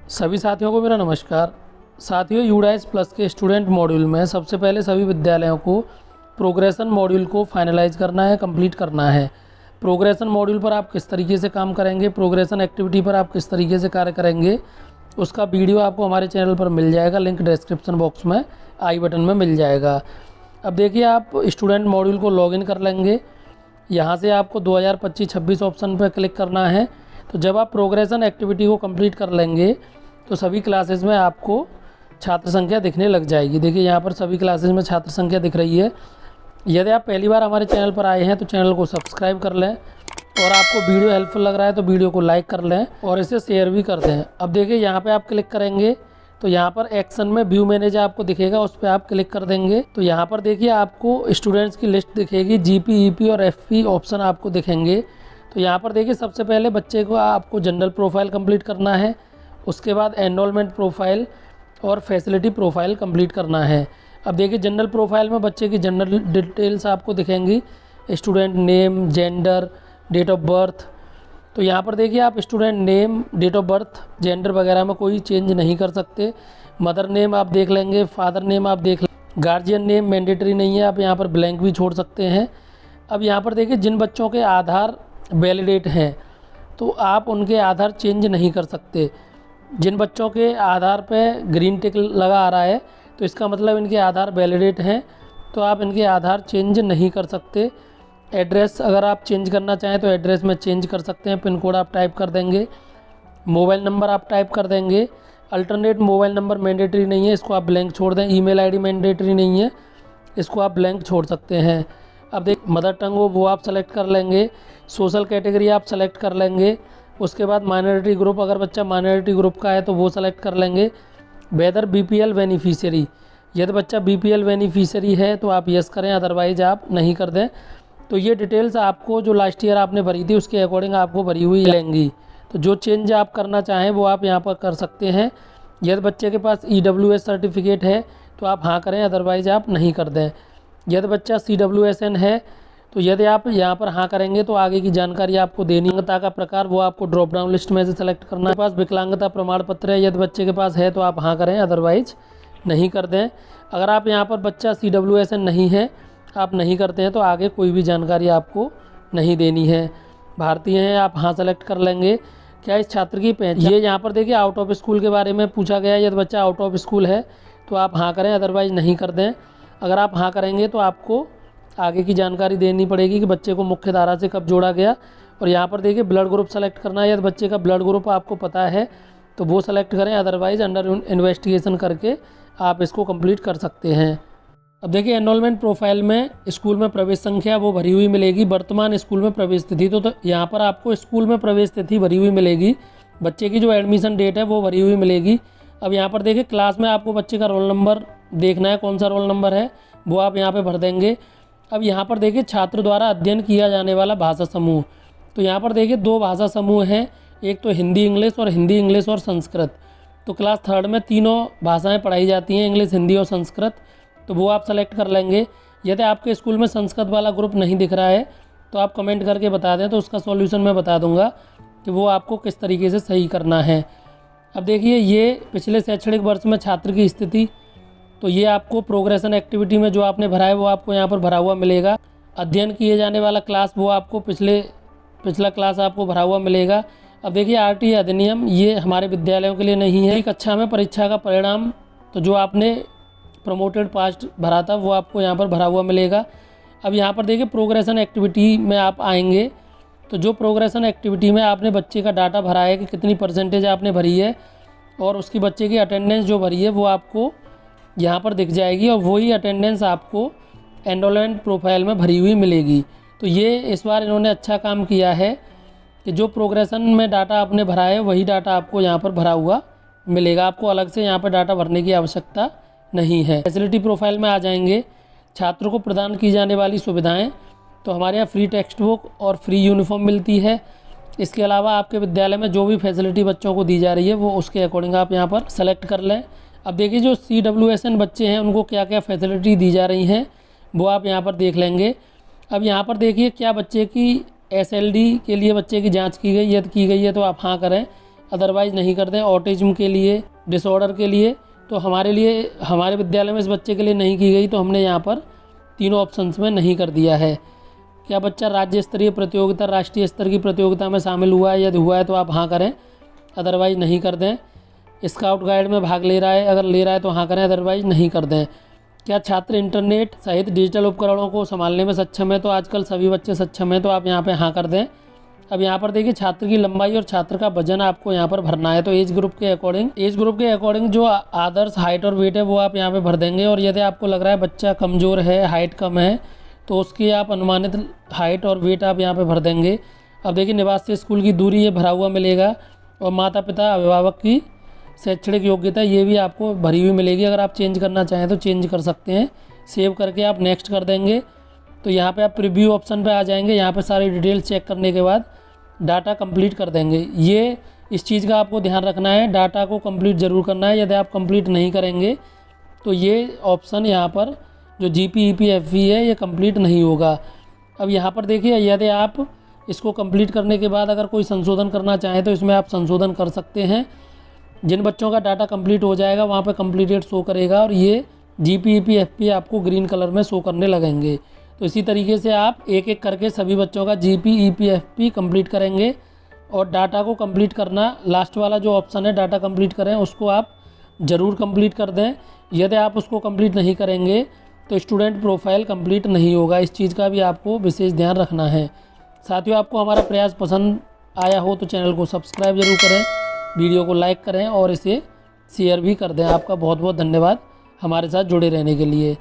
सभी साथियों को मेरा नमस्कार। साथियों, यूडाइस प्लस के स्टूडेंट मॉड्यूल में सबसे पहले सभी विद्यालयों को प्रोग्रेशन मॉड्यूल को फाइनलाइज करना है, कंप्लीट करना है। प्रोग्रेशन मॉड्यूल पर आप किस तरीके से काम करेंगे, प्रोग्रेशन एक्टिविटी पर आप किस तरीके से कार्य करेंगे, उसका वीडियो आपको हमारे चैनल पर मिल जाएगा। लिंक डिस्क्रिप्शन बॉक्स में आई बटन में मिल जाएगा। अब देखिए, आप स्टूडेंट मॉड्यूल को लॉगिन कर लेंगे। यहाँ से आपको 2025-26 ऑप्शन पर क्लिक करना है। तो जब आप प्रोग्रेशन एक्टिविटी को कंप्लीट कर लेंगे तो सभी क्लासेस में आपको छात्र संख्या दिखने लग जाएगी। देखिए, यहाँ पर सभी क्लासेस में छात्र संख्या दिख रही है। यदि आप पहली बार हमारे चैनल पर आए हैं तो चैनल को सब्सक्राइब कर लें, और आपको वीडियो हेल्पफुल लग रहा है तो वीडियो को लाइक कर लें और इसे शेयर भी कर दें। अब देखिए, यहाँ पे आप क्लिक करेंगे तो यहाँ पर एक्शन में व्यू मैनेजर आपको दिखेगा, उस पर आप क्लिक कर देंगे तो यहाँ पर देखिए आपको स्टूडेंट्स की लिस्ट दिखेगी। जीपी, ईपी और एफपी ऑप्शन आपको दिखेंगे। तो यहाँ पर देखिए, सबसे पहले बच्चे को आपको जनरल प्रोफाइल कंप्लीट करना है, उसके बाद एनरोलमेंट प्रोफाइल और फैसिलिटी प्रोफाइल कंप्लीट करना है। अब देखिए, जनरल प्रोफाइल में बच्चे की जनरल डिटेल्स आपको दिखेंगी, student name, gender, date of birth. तो यहाँ पर देखिए, आप student name, date of birth, gender वगैरह में कोई चेंज नहीं कर सकते। मदर नेम आप देख लेंगे, फादर नेम आप देख लेंगे। गार्जियन नेम मैंडेटरी नहीं है, आप यहाँ पर ब्लैंक भी छोड़ सकते हैं। अब यहाँ पर देखिए, जिन बच्चों के आधार वैलिडेट हैं तो आप उनके आधार चेंज नहीं कर सकते। जिन बच्चों के आधार पे ग्रीन टिक लगा आ रहा है तो इसका मतलब इनके आधार वैलिडेट हैं, तो आप इनके आधार चेंज नहीं कर सकते। एड्रेस अगर आप चेंज करना चाहें तो एड्रेस में चेंज कर सकते हैं। पिन कोड आप टाइप कर देंगे, मोबाइल नंबर आप टाइप कर देंगे। अल्टरनेट मोबाइल नंबर मैंडेटरी नहीं है, इसको आप ब्लैंक छोड़ दें। ईमेल आईडी मैंडेटरी नहीं है, इसको आप ब्लैंक छोड़ सकते हैं। अब देख, मदर टंग हो वो आप सेलेक्ट कर लेंगे। सोशल कैटेगरी आप सेलेक्ट कर लेंगे। उसके बाद माइनॉरिटी ग्रुप, अगर बच्चा माइनॉरिटी ग्रुप का है तो वो सेलेक्ट कर लेंगे। वेदर बीपीएल बेनिफिशियरी, यदि बच्चा बीपीएल बेनिफिशियरी है तो आप यस करें, अदरवाइज आप नहीं कर दें। तो ये डिटेल्स आपको जो लास्ट ईयर आपने भरी थी उसके अकॉर्डिंग आपको भरी हुई लेंगी। तो जो चेंज आप करना चाहें वो आप यहाँ पर कर सकते हैं। यदि बच्चे के पास EWS सर्टिफिकेट है तो आप हाँ करें, अदरवाइज आप नहीं कर दें। यदि बच्चा CWSN है तो यदि आप यहाँ पर हाँ करेंगे तो आगे की जानकारी आपको देनी। विकलांगता का प्रकार वो आपको ड्रॉप डाउन लिस्ट में से सेलेक्ट करना है। पास विकलांगता प्रमाण पत्र है, यदि बच्चे के पास है तो आप हाँ करें, अदरवाइज नहीं कर दें। अगर आप यहाँ पर बच्चा CWSN नहीं है, आप नहीं करते हैं तो आगे कोई भी जानकारी आपको नहीं देनी है। भारतीय हैं, आप हाँ सेलेक्ट कर लेंगे। क्या इस छात्र की पहचान, ये यहाँ पर देखिए आउट ऑफ स्कूल के बारे में पूछा गया है। यदि बच्चा आउट ऑफ स्कूल है तो आप हाँ करें, अदरवाइज नहीं कर दें। अगर आप हाँ करेंगे तो आपको आगे की जानकारी देनी पड़ेगी कि बच्चे को मुख्य धारा से कब जोड़ा गया। और यहाँ पर देखिए, ब्लड ग्रुप सेलेक्ट करना है। यदि बच्चे का ब्लड ग्रुप आपको पता है तो वो सेलेक्ट करें, अदरवाइज अंडर इन्वेस्टिगेशन करके आप इसको कंप्लीट कर सकते हैं। अब देखिए, एनरोलमेंट प्रोफाइल में स्कूल में प्रवेश संख्या वो भरी हुई मिलेगी। वर्तमान स्कूल में प्रवेश तिथि, तो यहाँ पर आपको स्कूल में प्रवेश तिथि भरी हुई मिलेगी। बच्चे की जो एडमिशन डेट है वो भरी हुई मिलेगी। अब यहाँ पर देखिए, क्लास में आपको बच्चे का रोल नंबर देखना है, कौन सा रोल नंबर है वो आप यहाँ पे भर देंगे। अब यहाँ पर देखिए, छात्र द्वारा अध्ययन किया जाने वाला भाषा समूह, तो यहाँ पर देखिए 2 भाषा समूह हैं, एक तो हिंदी इंग्लिश और हिंदी इंग्लिश और संस्कृत। तो क्लास 3rd में तीनों भाषाएं पढ़ाई जाती हैं, इंग्लिश, हिंदी और संस्कृत, तो वो आप सेलेक्ट कर लेंगे। यदि आपके स्कूल में संस्कृत वाला ग्रुप नहीं दिख रहा है तो आप कमेंट करके बता दें, तो उसका सॉल्यूशन मैं बता दूंगा कि वो आपको किस तरीके से सही करना है। अब देखिए, ये पिछले शैक्षणिक वर्ष में छात्र की स्थिति, तो ये आपको प्रोग्रेशन एक्टिविटी में जो आपने भरा है वो आपको यहाँ पर भरा हुआ मिलेगा। अध्ययन किए जाने वाला क्लास वो आपको पिछला क्लास आपको भरा हुआ मिलेगा। अब देखिए, RT अधिनियम ये हमारे विद्यालयों के लिए नहीं है। कक्षा में परीक्षा का परिणाम, तो जो आपने प्रमोटेड पास्ट भरा था वो आपको यहाँ पर भरा हुआ मिलेगा। अब यहाँ पर देखिए, प्रोग्रेशन एक्टिविटी में आप आएंगे तो जो प्रोग्रेशन एक्टिविटी में आपने बच्चे का डाटा भरा है कि कितनी % आपने भरी है और उसकी बच्चे की अटेंडेंस जो भरी है वो आपको यहाँ पर दिख जाएगी, और वही अटेंडेंस आपको एनरोलमेंट प्रोफाइल में भरी हुई मिलेगी। तो ये इस बार इन्होंने अच्छा काम किया है कि जो प्रोग्रेशन में डाटा आपने भरा है वही डाटा आपको यहाँ पर भरा हुआ मिलेगा। आपको अलग से यहाँ पर डाटा भरने की आवश्यकता नहीं है। फैसिलिटी प्रोफाइल में आ जाएंगे, छात्रों को प्रदान की जाने वाली सुविधाएं, तो हमारे यहाँ फ्री टेक्स्ट बुक और फ्री यूनिफॉर्म मिलती है। इसके अलावा आपके विद्यालय में जो भी फैसिलिटी बच्चों को दी जा रही है वो उसके अकॉर्डिंग आप यहाँ पर सेलेक्ट कर लें। अब देखिए, जो CWSN बच्चे हैं उनको क्या क्या फैसिलिटी दी जा रही हैं वो आप यहाँ पर देख लेंगे। अब यहाँ पर देखिए, क्या बच्चे की SLD के लिए बच्चे की जाँच की गई, यदि की गई है तो आप हाँ करें, अदरवाइज़ नहीं करते हैं। ऑटिज्म के लिए, डिसऑर्डर के लिए, तो हमारे विद्यालय में इस बच्चे के लिए नहीं की गई, तो हमने यहाँ पर तीनों ऑप्शंस में नहीं कर दिया है। क्या बच्चा राज्य स्तरीय प्रतियोगिता, राष्ट्रीय स्तर की प्रतियोगिता में शामिल हुआ है? यदि हुआ है तो आप हाँ करें, अदरवाइज़ नहीं कर दें। स्काउट गाइड में भाग ले रहा है, अगर ले रहा है तो हाँ करें, अदरवाइज़ नहीं कर दें। क्या छात्र इंटरनेट सहित डिजिटल उपकरणों को संभालने में सक्षम है? तो आजकल सभी बच्चे सक्षम हैं, तो आप यहाँ पे हाँ कर दें। अब यहाँ पर देखिए, छात्र की लंबाई और छात्र का वजन आपको यहाँ पर भरना है। तो एज ग्रुप के अकॉर्डिंग जो आदर्श हाइट और वेट है वो आप यहाँ पे भर देंगे। और यदि आपको लग रहा है बच्चा कमज़ोर है, हाइट कम है, तो उसकी आप अनुमानित हाइट और वेट आप यहाँ पे भर देंगे। अब देखिए, निवास से स्कूल की दूरी ये भरा हुआ मिलेगा, और माता पिता अभिभावक की शैक्षणिक योग्यता ये भी आपको भरी हुई मिलेगी। अगर आप चेंज करना चाहें तो चेंज कर सकते हैं। सेव करके आप नेक्स्ट कर देंगे। तो यहाँ पे आप प्रीव्यू ऑप्शन पे आ जाएंगे। यहाँ पे सारी डिटेल चेक करने के बाद डाटा कंप्लीट कर देंगे। ये इस चीज़ का आपको ध्यान रखना है, डाटा को कंप्लीट ज़रूर करना है। यदि आप कंप्लीट नहीं करेंगे तो ये ऑप्शन यहाँ पर जो GPEPFV है ये कंप्लीट नहीं होगा। अब यहाँ पर देखिए, यदि आप इसको कंप्लीट करने के बाद अगर कोई संशोधन करना चाहें तो इसमें आप संशोधन कर सकते हैं। जिन बच्चों का डाटा कंप्लीट हो जाएगा वहाँ पे कंप्लीटेड शो करेगा, और ये GPEPFP आपको ग्रीन कलर में शो करने लगेंगे। तो इसी तरीके से आप एक एक करके सभी बच्चों का GPEPFP कंप्लीट करेंगे। और डाटा को कंप्लीट करना, लास्ट वाला जो ऑप्शन है डाटा कंप्लीट करें, उसको आप ज़रूर कंप्लीट कर दें। यदि आप उसको कंप्लीट नहीं करेंगे तो स्टूडेंट प्रोफाइल कंप्लीट नहीं होगा। इस चीज़ का भी आपको विशेष ध्यान रखना है। साथियों, आपको हमारा प्रयास पसंद आया हो तो चैनल को सब्सक्राइब जरूर करें, वीडियो को लाइक करें और इसे शेयर भी कर दें। आपका बहुत बहुत धन्यवाद हमारे साथ जुड़े रहने के लिए।